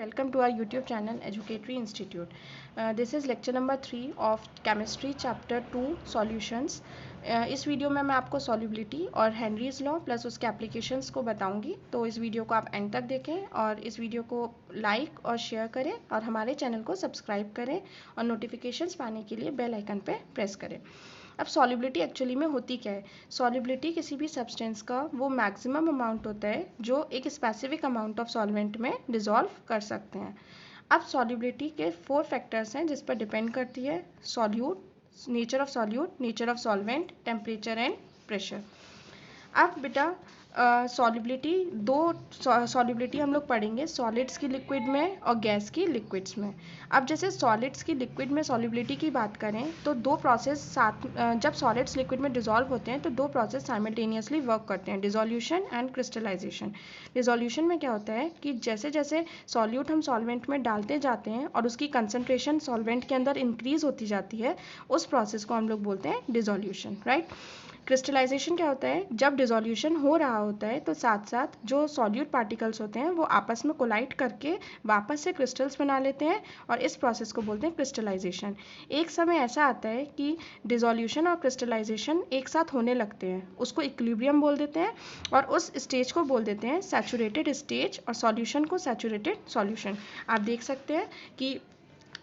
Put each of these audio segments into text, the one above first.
Welcome to our YouTube channel Educatory Institute. This is lecture number 3 of Chemistry Chapter 2 Solutions. इस video में मैं आपको solubility और Henry's law plus उसके applications को बताऊंगी, तो इस वीडियो को आप एंड तक देखें और इस वीडियो को लाइक और शेयर करें और हमारे चैनल को सब्सक्राइब करें और नोटिफिकेशंस पाने के लिए बेल आइकन पे प्रेस करें। अब सॉल्युबिलिटी एक्चुअली में होती क्या है? सॉल्युबिलिटी किसी भी सब्सटेंस का वो मैक्सिमम अमाउंट होता है जो एक स्पेसिफिक अमाउंट ऑफ सॉल्वेंट में डिसॉल्व कर सकते हैं। अब सॉल्युबिलिटी के 4 फैक्टर्स हैं जिस पर डिपेंड करती है: solute, nature of solute, nature of solvent, temperature and pressure. अब बेटा सॉल्युबिलिटी दो सॉल्युबिलिटी हम लोग पढ़ेंगे, सॉलिड्स की लिक्विड में और गैस की लिक्विड्स में। अब जैसे सॉलिड्स की लिक्विड में सॉल्युबिलिटी की बात करें तो दो प्रोसेस साथ जब सॉलिड्स लिक्विड में डिसॉल्व होते हैं तो दो प्रोसेस साइमल्टेनियसली वर्क करते हैं, डिसोल्यूशन एंड क्रिस्टलाइजेशन। डिसोल्यूशन में क्या होता है कि जैसे जैसे सॉल्यूट हम सॉल्वेंट में डालते जाते हैं और उसकी कंसनट्रेशन सॉल्वेंट के अंदर इंक्रीज होती जाती है, उस प्रोसेस को हम लोग बोलते हैं डिसोल्यूशन, राइट। क्रिस्टलाइजेशन क्या होता है? जब डिसोल्यूशन हो रहा होता है तो साथ साथ जो सॉल्यूट पार्टिकल्स होते हैं वो आपस में कोलाइड करके वापस से क्रिस्टल्स बना लेते हैं और इस प्रोसेस को बोलते हैं क्रिस्टलाइजेशन। एक समय ऐसा आता है कि डिसोल्यूशन और क्रिस्टलाइजेशन एक साथ होने लगते हैं, उसको इक्विलिब्रियम बोल देते हैं और उस स्टेज को बोल देते हैं सैचुरेटेड स्टेज और सॉल्यूशन को सैचुरेटेड सॉल्यूशन। आप देख सकते हैं कि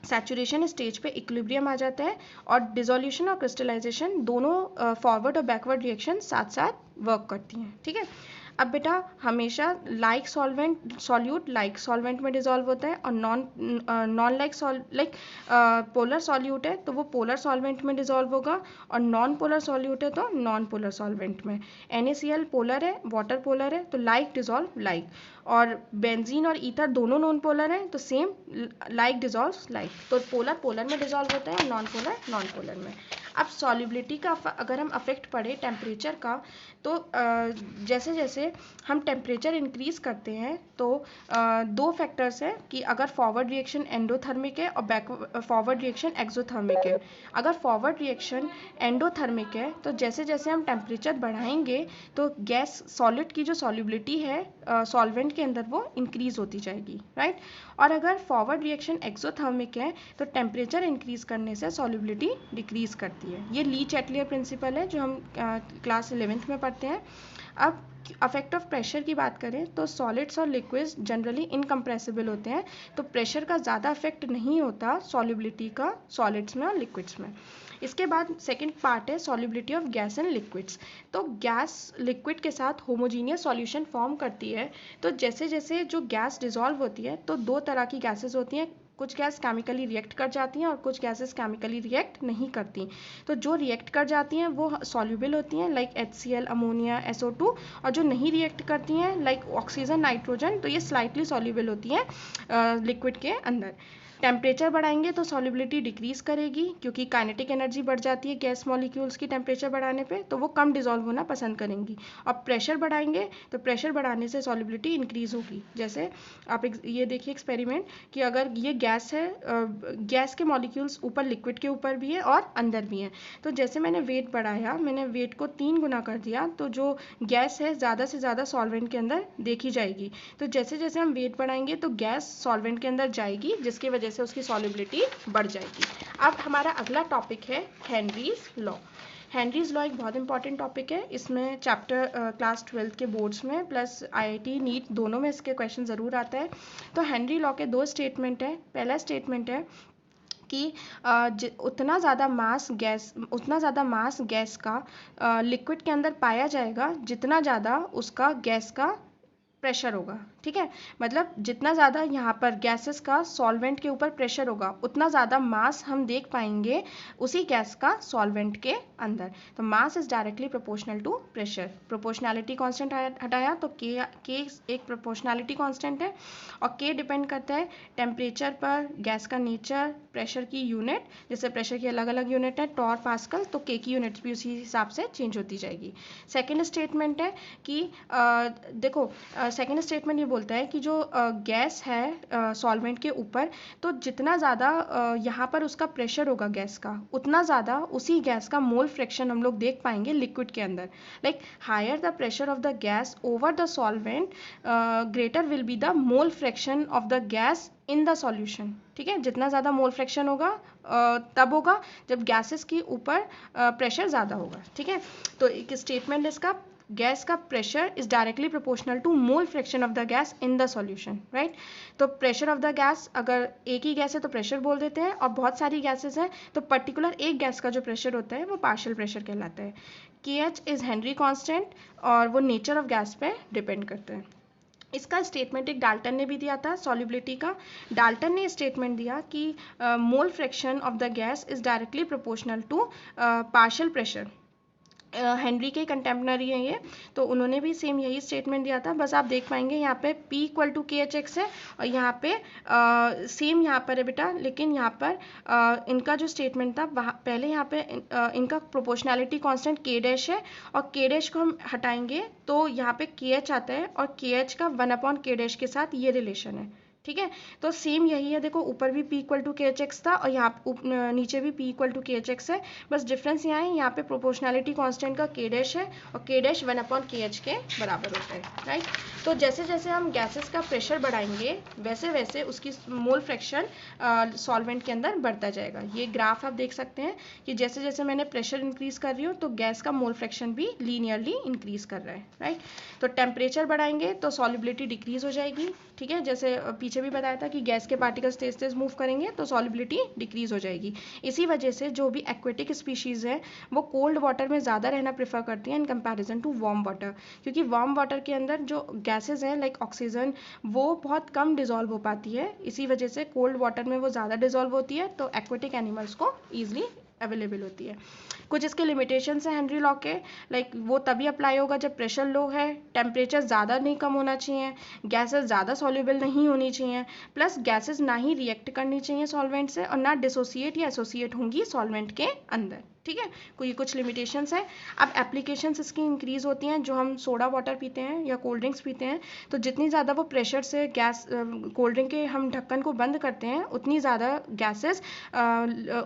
सैचुरेशन स्टेज पे इक्विलिब्रियम आ जाता है और डिसोल्यूशन और क्रिस्टलाइजेशन दोनों फॉरवर्ड और बैकवर्ड रिएक्शन साथ साथ वर्क करती हैं, ठीक है। अब बेटा हमेशा like solvent solute like solvent में डिसॉल्व होता है और नॉन लाइक पोलर सॉल्यूट है तो वो पोलर सॉल्वेंट में डिसॉल्व होगा और नॉन पोलर सॉल्यूट है तो नॉन पोलर सॉल्वेंट में। NaCl पोलर है, वाटर पोलर है तो लाइक डिसॉल्व लाइक, और बेंजीन और ईथर दोनों नॉन पोलर हैं तो सेम लाइक डिसॉल्व लाइक। तो पोलर पोलर में डिसॉल्व होता है और नॉन पोलर में। अब सॉल्युबिलिटी का अगर हम अफेक्ट पढ़े टेम्परेचर का तो जैसे जैसे हम टेम्परेचर इंक्रीज करते हैं तो दो फैक्टर्स हैं कि अगर फॉरवर्ड रिएक्शन एंडोथर्मिक है और बैक फॉरवर्ड रिएक्शन एक्सोथर्मिक है। अगर फॉरवर्ड रिएक्शन एंडोथर्मिक है तो जैसे जैसे हम टेम्परेचर बढ़ाएंगे तो गैस सॉलिड की जो सॉल्युबिलिटी है सॉल्वेंट के अंदर वो इंक्रीज होती जाएगी, राइट। और अगर फॉरवर्ड रिएक्शन एक्सोथर्मिक है तो टेम्परेचर इंक्रीज करने से सॉल्युबिलिटी डिक्रीज करती है। ये ली चैटलियर प्रिंसिपल है जो हम क्लास 11th में पढ़ते हैं। अब अफेक्ट ऑफ प्रेशर की बात करें तो सॉलिड्स और लिक्विड्स जनरली इनकम्प्रेसिबल होते हैं तो प्रेशर का ज़्यादा अफेक्ट नहीं होता सॉल्युबिलिटी का सॉलिड्स में और लिक्विड्स में। इसके बाद सेकंड पार्ट है solubility of gas and liquids. तो गैस लिक्विड के साथ होमोजीनियस सॉल्यूशन फॉर्म करती है, तो जैसे जैसे जो गैस डिसॉल्व होती है तो दो तरह की गैसेस होती हैं, कुछ गैस केमिकली रिएक्ट कर जाती हैं और कुछ गैसेस केमिकली रिएक्ट नहीं करती। तो जो रिएक्ट कर जाती हैं वो सॉल्युबल होती हैं लाइक HCl, अमोनिया, SO2, और जो नहीं रिएक्ट करती हैं लाइक ऑक्सीजन, नाइट्रोजन, तो ये स्लाइटली सॉल्युबल होती हैं लिक्विड के अंदर। टेम्परेचर बढ़ाएंगे तो सॉल्युबिलिटी डिक्रीज करेगी क्योंकि काइनेटिक एनर्जी बढ़ जाती है गैस मॉलिक्यूल्स की टेम्परेचर बढ़ाने पे, तो वो कम डिसॉल्व होना पसंद करेंगी। और प्रेशर बढ़ाएंगे तो प्रेशर बढ़ाने से सॉल्युबिलिटी इंक्रीज होगी। जैसे आप ये देखिए एक्सपेरिमेंट कि अगर ये गैस है, गैस के मॉलिक्यूल्स ऊपर लिक्विड के ऊपर भी है और अंदर भी हैं, तो जैसे मैंने वेट बढ़ाया, मैंने वेट को 3 गुना कर दिया तो जो गैस है ज़्यादा से ज़्यादा सॉल्वेंट के अंदर देखी जाएगी। तो जैसे जैसे हम वेट बढ़ाएंगे तो गैस सॉल्वेंट के अंदर जाएगी जिसकी वजह से उसकी सॉल्युबिलिटी बढ़ जाएगी। अब हमारा अगला टॉपिक है हेनरीज लॉ। हेनरीज लॉ एक बहुत इंपॉर्टेंट टॉपिक है। इसमें चैप्टर क्लास 12 के बोर्ड्स में प्लस IIT नीट दोनों में इसके क्वेश्चन ज़रूर आता है। तो हेनरी लॉ के 2 स्टेटमेंट है। पहला स्टेटमेंट है कि उतना ज़्यादा मास गैस का लिक्विड के अंदर पाया जाएगा जितना ज़्यादा उसका गैस का प्रेशर होगा, ठीक है। मतलब जितना ज़्यादा यहाँ पर गैसेस का सॉल्वेंट के ऊपर प्रेशर होगा उतना ज़्यादा मास हम देख पाएंगे उसी गैस का सॉल्वेंट के अंदर। तो mass is directly proportional to pressure. Proportionality constant हटाया तो के एक प्रोपोर्शनैलिटी कांस्टेंट है और के डिपेंड करता है टेम्परेचर पर, गैस का नेचर, प्रेशर की यूनिट, जैसे प्रेशर की अलग अलग यूनिट है टॉर, पास्कल, तो के की यूनिट भी उसी हिसाब से चेंज होती जाएगी। सेकेंड स्टेटमेंट है कि देखो सेकेंड स्टेटमेंट ये बोलता है कि जो गैस है सॉल्वेंट के ऊपर, तो जितना ज़्यादा यहाँ पर उसका प्रेशर होगा गैस का, उतना ज़्यादा उसी गैस का मोल फ्रैक्शन हम लोग देख पाएंगे लिक्विड के अंदर। Like higher the pressure of the gas over the solvent, greater will be the mole fraction of the gas in the solution. ठीक है, जितना ज़्यादा मोल फ्रैक्शन होगा तब होगा जब गैसेस के ऊपर प्रेशर ज़्यादा होगा। ठीक है, तो एक स्टेटमेंट इसका, गैस का pressure is directly proportional to mole fraction of the gas in the solution, right. तो प्रेशर ऑफ द गैस, अगर एक ही गैस है तो प्रेशर बोल देते हैं, और बहुत सारी गैसेस हैं तो पर्टिकुलर एक गैस का जो प्रेशर होता है वो पार्शियल प्रेशर कहलाता है। KH इज हेनरी कांस्टेंट, और वो नेचर ऑफ गैस पे डिपेंड करते हैं। इसका स्टेटमेंट एक डाल्टन ने भी दिया था सॉल्युबिलिटी का। डाल्टन ने स्टेटमेंट दिया कि mole fraction of the gas is directly proportional to partial pressure. Henry के कंटेम्पररी हैं ये, तो उन्होंने भी सेम यही स्टेटमेंट दिया था। बस आप देख पाएंगे यहाँ पे P इक्वल टू KHX है, और यहाँ पे सेम यहाँ पर है बेटा, लेकिन यहाँ पर इनका जो स्टेटमेंट था वहाँ पहले यहाँ पे इनका प्रोपोर्शनैलिटी कांस्टेंट K डैश है, और K डैश को हम हटाएंगे तो यहाँ पे KH आता है, और KH का 1/K डैश के साथ ये रिलेशन है। ठीक है, तो सेम यही है, देखो ऊपर भी P इक्वल टू KHX था और यहाँ नीचे भी P इक्वल टू KHX है, बस डिफरेंस यहाँ है, यहाँ पे प्रोपोर्शनैलिटी कांस्टेंट का K डैश है और K डैश 1/KH के बराबर होता है, राइट। तो जैसे जैसे हम गैसेस का प्रेशर बढ़ाएंगे वैसे वैसे उसकी मोल फ्रैक्शन सॉल्वेंट के अंदर बढ़ता जाएगा। ये ग्राफ आप देख सकते हैं कि जैसे जैसे मैंने प्रेशर इंक्रीज कर रही हूँ तो गैस का मोल फ्रैक्शन भी लीनियरली इंक्रीज कर रहा है, राइट। तो टेम्परेचर बढ़ाएंगे तो सॉल्युबिलिटी डिक्रीज हो जाएगी। ठीक है, जैसे पीछे भी बताया था कि गैस के पार्टिकल्स तेज तेज मूव करेंगे तो सॉल्युबिलिटी डिक्रीज हो जाएगी। इसी वजह से जो भी एक्वेटिक स्पीशीज है वो कोल्ड वाटर में ज़्यादा रहना प्रेफर करती हैं in comparison to warm water, क्योंकि वार्म वाटर के अंदर जो गैसेज हैं लाइक ऑक्सीजन वो बहुत कम डिजॉल्व हो पाती है, इसी वजह से कोल्ड वाटर में वो ज़्यादा डिजॉल्व होती है, तो एक्वेटिक एनिमल्स को ईजिली अवेलेबल होती है। कुछ इसके लिमिटेशंस हैं हेनरी लॉ के, लाइक वो तभी अप्लाई होगा जब प्रेशर लो है, टेम्परेचर ज़्यादा नहीं कम होना चाहिए, गैसेस ज़्यादा सॉल्युबल नहीं होनी चाहिए, प्लस गैसेस ना ही रिएक्ट करनी चाहिए सॉल्वेंट से और ना डिसोसिएट या एसोसिएट होंगी सॉल्वेंट के अंदर। ठीक है, कोई कुछ लिमिटेशंस है। अब एप्लीकेशंस इसकी इंक्रीज होती हैं, जो हम सोडा वाटर पीते हैं या कोल्ड ड्रिंक्स पीते हैं तो जितनी ज़्यादा वो प्रेशर से गैस कोल्ड ड्रिंक के हम ढक्कन को बंद करते हैं उतनी ज़्यादा गैसेस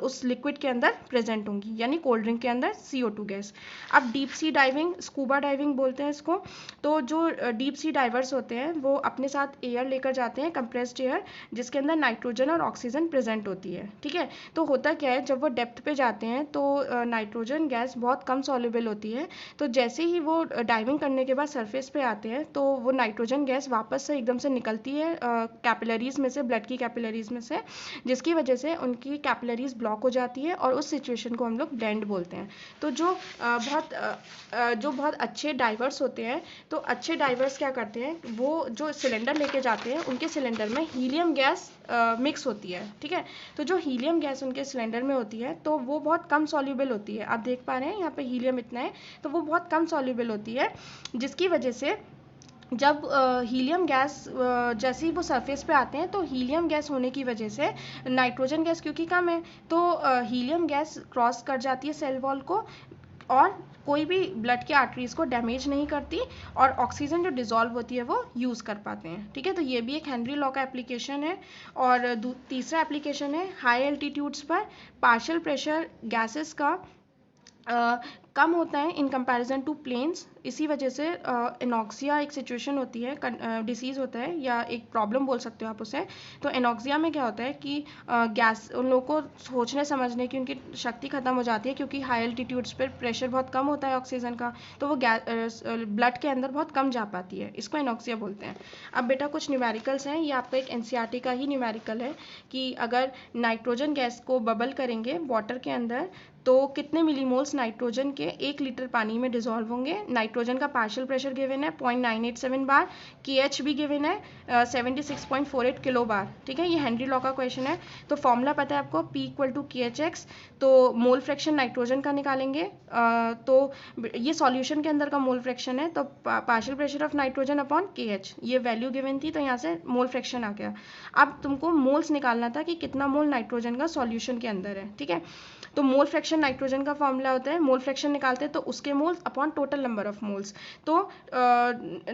उस लिक्विड के अंदर प्रेजेंट होंगी, यानी कोल्ड ड्रिंक के अंदर CO2 गैस। अब deep sea diving, scuba diving बोलते हैं इसको, तो जो डीप सी डाइवर्स होते हैं वो अपने साथ एयर लेकर जाते हैं, कंप्रेस्ड एयर, जिसके अंदर नाइट्रोजन और ऑक्सीजन प्रेजेंट होती है। ठीक है, तो होता क्या है, जब वो डेप्थ पे जाते हैं तो नाइट्रोजन गैस बहुत कम सॉल्युबल होती है, तो जैसे ही वो डाइविंग करने के बाद सरफेस पे आते हैं तो वो नाइट्रोजन गैस वापस से एकदम से निकलती है कैपिलरीज में से, ब्लड की कैपिलरीज में से, जिसकी वजह से उनकी कैपिलरीज ब्लॉक हो जाती है और उस सिचुएशन को हम लोग ब्लेंड बोलते हैं। तो जो बहुत अच्छे डाइवर्स होते हैं, तो अच्छे डाइवर्स क्या करते हैं, वो जो सिलेंडर लेके जाते हैं उनके सिलेंडर में हीलियम गैस मिक्स होती है। ठीक है, तो जो हीलियम गैस उनके सिलेंडर में होती है तो वो बहुत कम सॉल्युबल होती है, आप देख पा रहे हैं यहाँ पे हीलियम इतना है, तो वो बहुत कम सॉल्युबल होती है, जिसकी वजह से जब हीलियम गैस जैसे ही वो सरफेस पे आते हैं तो हीलियम गैस होने की वजह से नाइट्रोजन गैस क्योंकि कम है तो हीलियम गैस क्रॉस कर जाती है सेल वॉल को और कोई भी ब्लड के आर्टरीज को डैमेज नहीं करती और ऑक्सीजन जो डिजॉल्व होती है वो यूज़ कर पाते हैं। ठीक है, तो ये भी एक हेनरी लॉ का एप्लीकेशन है। और तीसरा एप्लीकेशन है हाई एल्टीट्यूड्स पर पार्शियल प्रेशर गैसेस का कम होता है इन कंपैरिजन टू प्लेन्स, इसी वजह से एनॉक्सिया एक सिचुएशन होती है, डिसीज़ होता है या एक प्रॉब्लम बोल सकते हो आप उसे। तो एनॉक्सिया में क्या होता है कि गैस उन लोगों को सोचने समझने की उनकी शक्ति ख़त्म हो जाती है, क्योंकि हाई एल्टीट्यूड्स पर प्रेशर बहुत कम होता है ऑक्सीजन का, तो वो ब्लड के अंदर बहुत कम जा पाती है, इसको एनॉक्सिया बोलते हैं। अब बेटा कुछ न्यूमेरिकल्स हैं, ये आपका एक NCERT का ही न्यूमेरिकल है कि अगर नाइट्रोजन गैस को बबल करेंगे वाटर के अंदर तो कितने मिलीमोल्स नाइट्रोजन के 1 लीटर पानी में डिजॉल्व होंगे। नाइट्रोजन का पार्शियल प्रेशर गिवन है 0.987 बार, KH भी गिवन है 76.48 किलो बार। ठीक है, ये हेनरी लॉ का क्वेश्चन है। तो फॉर्मूला पता है आपको, P इक्वल टू KHX, तो मोल फ्रैक्शन नाइट्रोजन का निकालेंगे, तो ये सॉल्यूशन के अंदर का मोल फ्रैक्शन है, तो partial pressure of nitrogen upon KH, ये वैल्यू गिवन थी तो यहाँ से मोल फ्रैक्शन आ गया। अब तुमको मोल्स निकालना था कि कितना मोल नाइट्रोजन का सॉल्यूशन के अंदर है। ठीक है, तो मोल फ्रैक्शन नाइट्रोजन का फॉर्मूला होता है, मोल फ्रैक्शन निकालते हैं तो उसके moles upon total number of moles. तो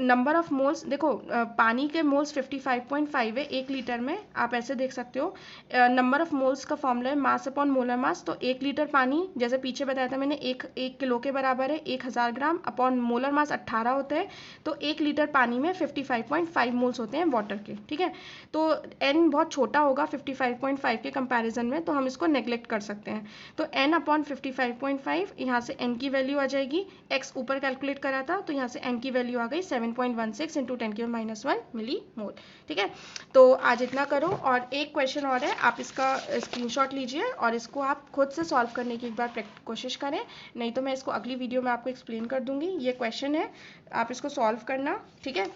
नंबर ऑफ मोल्स देखो, पानी के मोल्स 55.5 है 1 लीटर में, आप ऐसे देख सकते हो। नंबर ऑफ मोल्स का फॉर्मूला है मास अपॉन मोलर मास। तो 1 लीटर पानी जैसे पीछे बताया था मैंने 1 किलो के बराबर है, 1000 ग्राम अपॉन मोलर मास 18 होते हैं। तो 1 लीटर पानी में 55.5 मोल्स होते हैं वाटर के, ठीक है। तो n बहुत छोटा होगा 55.5 के कंपैरिजन में, तो हम इसको नेग्लेक्ट कर सकते हैं। तो n अपॉन 55.5, यहाँ से n की वैल्यू आ जाएगी, x ऊपर कैलकुलेट करा था तो यहाँ से n की वैल्यू आ गई 7.16 इंटू 10⁻⁻1 मिली मोल, ठीक है। तो आज इतना करो, और एक क्वेश्चन और है, आप इसका स्क्रीनशॉट लीजिए और इसको आप खुद से सॉल्व करने की एक बार कोशिश करें, नहीं तो मैं इसको अगली वीडियो में आपको एक्सप्लेन कर दूंगी। ये क्वेश्चन है, आप इसको सॉल्व करना, ठीक है।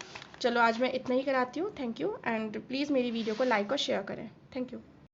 चलो आज मैं इतना ही कराती हूँ। थैंक यू, एंड प्लीज़ मेरी वीडियो को लाइक और शेयर करें। Thank you.